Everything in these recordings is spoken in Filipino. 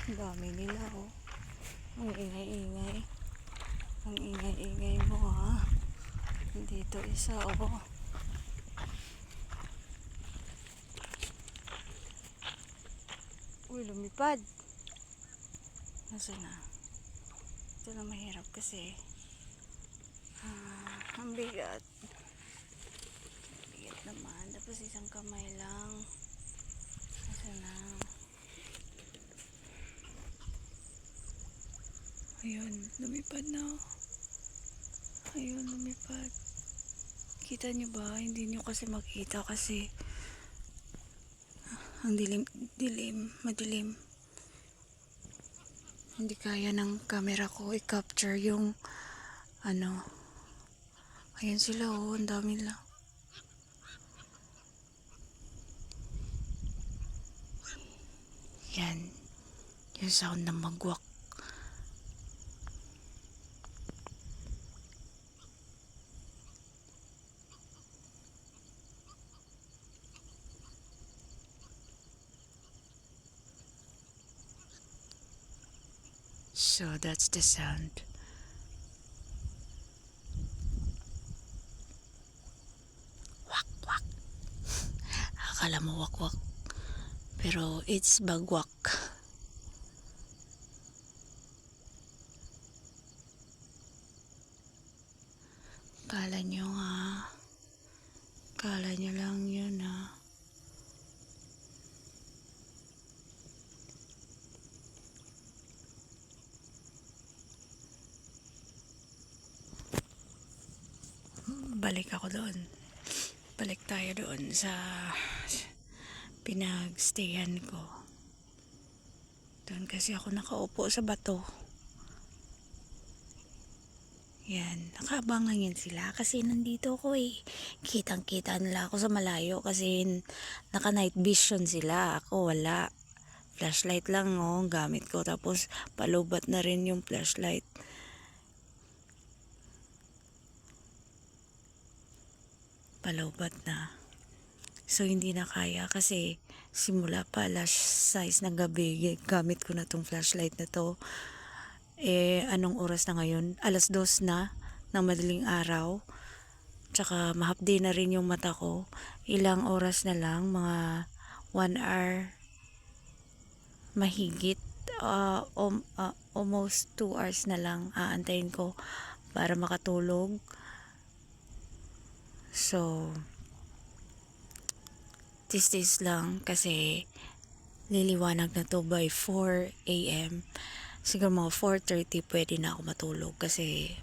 Ang dami nila, oh. Ang ingay-ingay. Ang ingay-ingay mo, ha. Dito isa, oh. Uy, lumipad. Nasaan na? Ito na mahirap kasi. Ang bigat. Bigat naman. Tapos isang kamay lang. Nasaan na? Ayun, lumipad na. Ayun, lumipad. Kita nyo ba? Hindi nyo kasi makita kasi ang madilim. Hindi kaya ng camera ko i-capture yung ano. Ayan sila, oh, ang dami lang. Yan, yung sound ng magwak. So that's the sound. Wak wak. Akala mo wak wak, pero it's bagwak. Kala nyo, ha? Kala nyo lang yun, ha? Balik ako doon. Balik tayo doon sa pinagstayan ko. Doon kasi ako nakaupo sa bato. Yan, nakaabangan yan sila kasi nandito ako eh. Kitang-kita nila ako sa malayo kasi naka night vision sila. Ako wala. Flashlight lang, oh, gamit ko. Tapos palubat na rin yung flashlight. Palubat na. So hindi na kaya kasi simula pa alas 6 ng gabi gamit ko na tong flashlight na to. Anong oras na ngayon? Alas 2 na ng madaling araw. Tsaka mahapdi na rin yung mata ko. Ilang oras na lang, mga 1 hour mahigit. Almost 2 hours na lang aantayin ko para makatulog. So tis lang kasi liliwanag na to by 4 a.m. Siguro mga 4:30 pwede na ako matulog kasi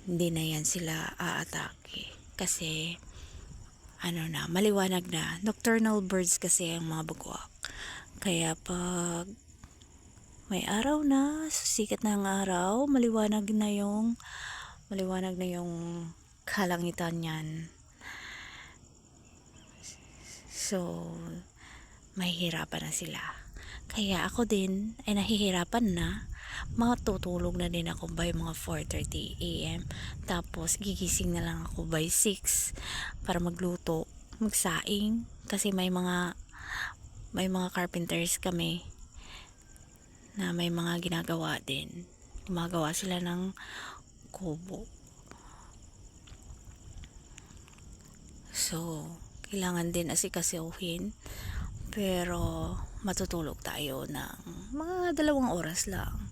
hindi na yan sila aatake. Kasi ano na, maliwanag na. Nocturnal birds kasi ang mga bagwak. Kaya pag may araw na, sikat na ang araw, maliwanag na yung kalangitan yan. So, mahihirapan na sila. Kaya ako din ay nahihirapan na. Matutulog na din ako by mga 4:30 a.m. Tapos gigising na lang ako by 6 para magluto, magsaing kasi may mga carpenters kami na may mga ginagawa din. Gumagawa sila ng kubo. So, kailangan din asikasuhin. Pero matutulog tayo ng mga 2 oras lang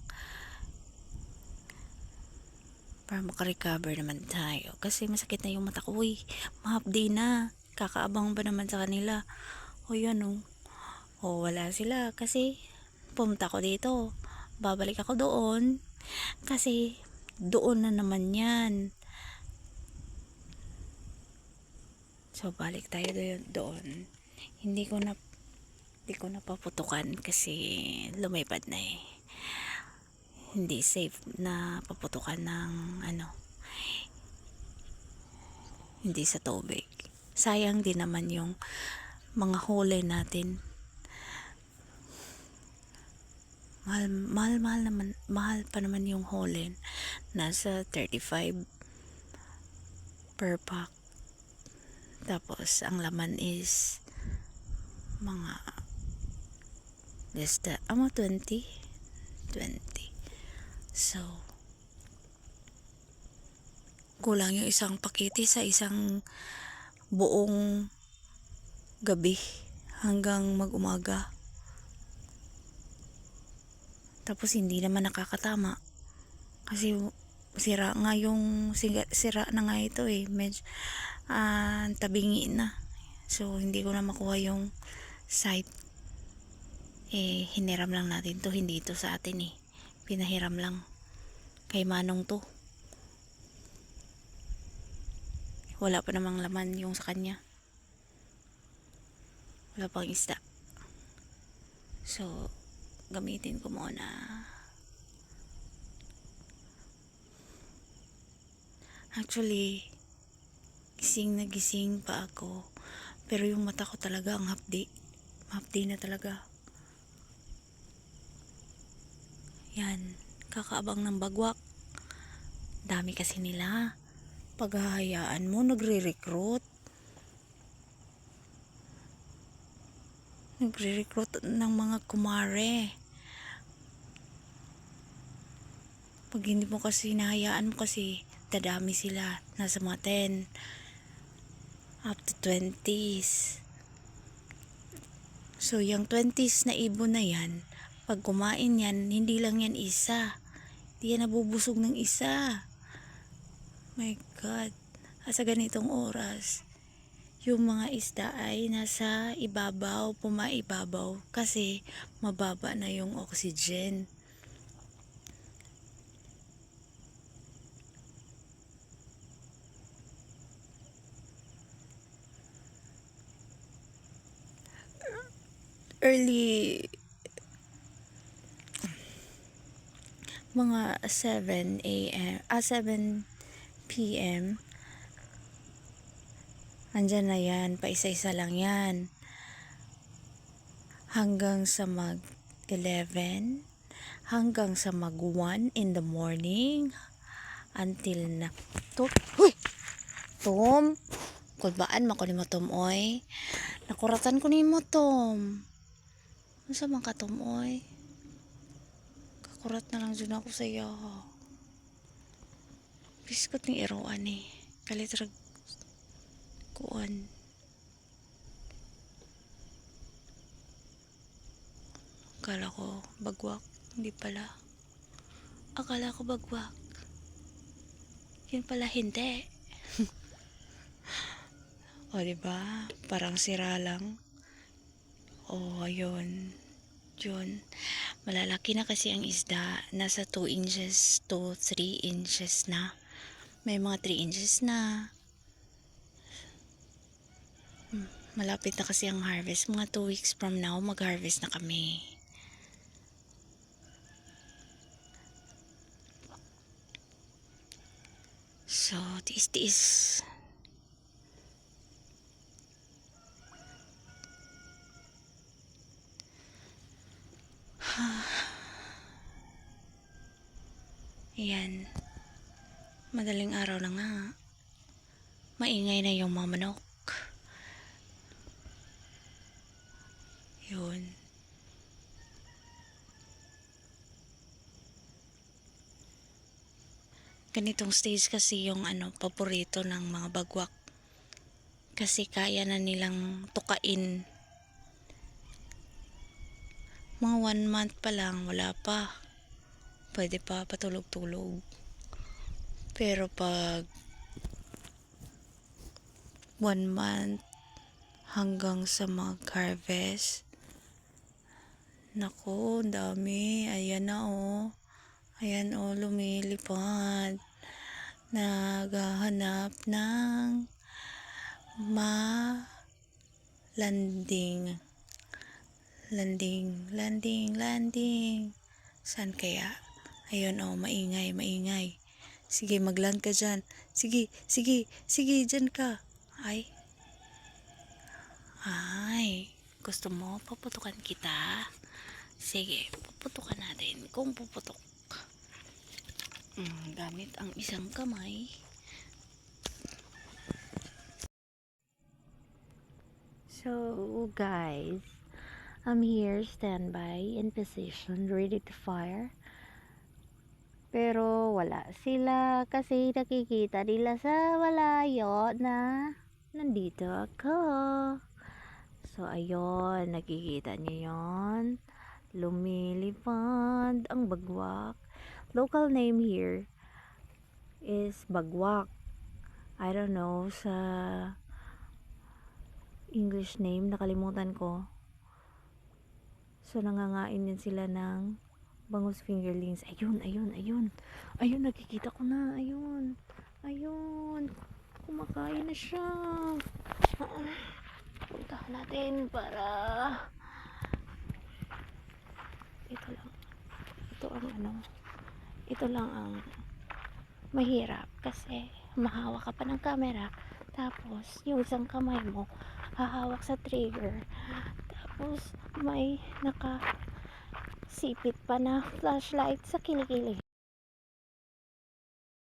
para makarecover naman tayo kasi masakit na yung mata ko. Uy, mahapdi na, kakaabang ba naman sa kanila? O yan, o wala sila kasi pumunta ko dito, babalik ako doon kasi doon na naman yan. So balik tayo doon. Hindi ko na paputukan kasi lumipad na eh. Hindi safe na paputukan ng hindi sa tubig. Sayang din naman yung mga huli natin. Mahal pa naman yung huli. Nasa 35 per pack. Tapos ang laman is mga Desda, amo 20. So, kulang yung isang pakete sa isang buong gabi hanggang mag-umaga. Tapos hindi naman nakakatama kasi sira na nga ito eh. Medyo tabingi na. So hindi ko na makuha yung site. Hiniram lang natin to, hindi ito sa atin eh. Pinahiram lang kay Manong to. Wala pa namang laman yung sa kanya. Wala pang isda. So gamitin ko muna. Actually, gising na gising pa ako. Pero yung mata ko talaga ang hapdi. Hapdi na talaga. Yan. Kakaabang ng bagwak. Dami kasi nila. Paghahayaan mo, nagre-recruit. Nagre-recruit ng mga kumare. Pag hindi mo kasi nahayaan mo kasi dadami sila. Nasa mga 10 up to 20s. So yung 20s na ibon na yan, pag kumain yan, hindi lang yan isa. Hindi yan nabubusog ng isa. My God. At sa ganitong oras, yung mga isda ay nasa ibabaw, pumaibabaw kasi mababa na yung oxygen. Early mga 7 p.m. andyan na yan, paisa-isa lang yan hanggang sa mag 11, hanggang sa mag 1 in the morning until na Tom, kulbaan makuli mo Tom oy, nakuratan ko ni mo Tom. Ano sa mga Tom oy, kakurat na lang dyan ako sa iyo. Biskot ng iroan eh, kalitrag kuan. Akala ko bagwak, hindi pala. Akala ko bagwak, yun pala hindi. O diba, parang sira lang. O ayun, yun. Malalaki na kasi ang isda, nasa 2 inches to 3 inches na. May mga 3 inches na. Malapit na kasi ang harvest. Mga 2 weeks from now, mag-harvest na kami. So, tiis-tiis. Ayan. Madaling araw na nga. Maingay na yung mga manok. Yun. Ganitong stage kasi yung paborito ng mga bagwak. Kasi kaya na nilang tukain. Mga 1 month pa lang, wala pa. Pwede pa patulog-tulog. Pero pag 1 month hanggang sa mag-harvest, naku, dami. Ayan na oh. Ayan oh, lumilipad. Naghahanap ng landing. Saan kaya? Ayun oh, maingay. Sige, magland ka dyan. Sige, dyan ka. Ay, gusto mo paputukan kita? Sige, paputukan natin kung puputok. Gamit ang isang kamay. So, guys, I'm here, standby, in position, ready to fire. Pero wala sila kasi nakikita nila sa malayo na nandito ako. So, ayun, nakikita niyo yon. Lumilipad ang bagwak. Local name here is bagwak. I don't know sa English name, nakalimutan ko. So, nangangain din sila ng bangus fingerlings. Ayun, ayun, ayun. Ayun, nakikita ko na. Ayun. Ayun. Kumakain na siya. Puntahan natin para ito lang. Ito ang ito lang ang mahirap kasi mahawak ka pa ng camera. Tapos, yung isang kamay mo hahawak sa trigger. Tapos, may nakasipit pa na flashlight sa kilikili.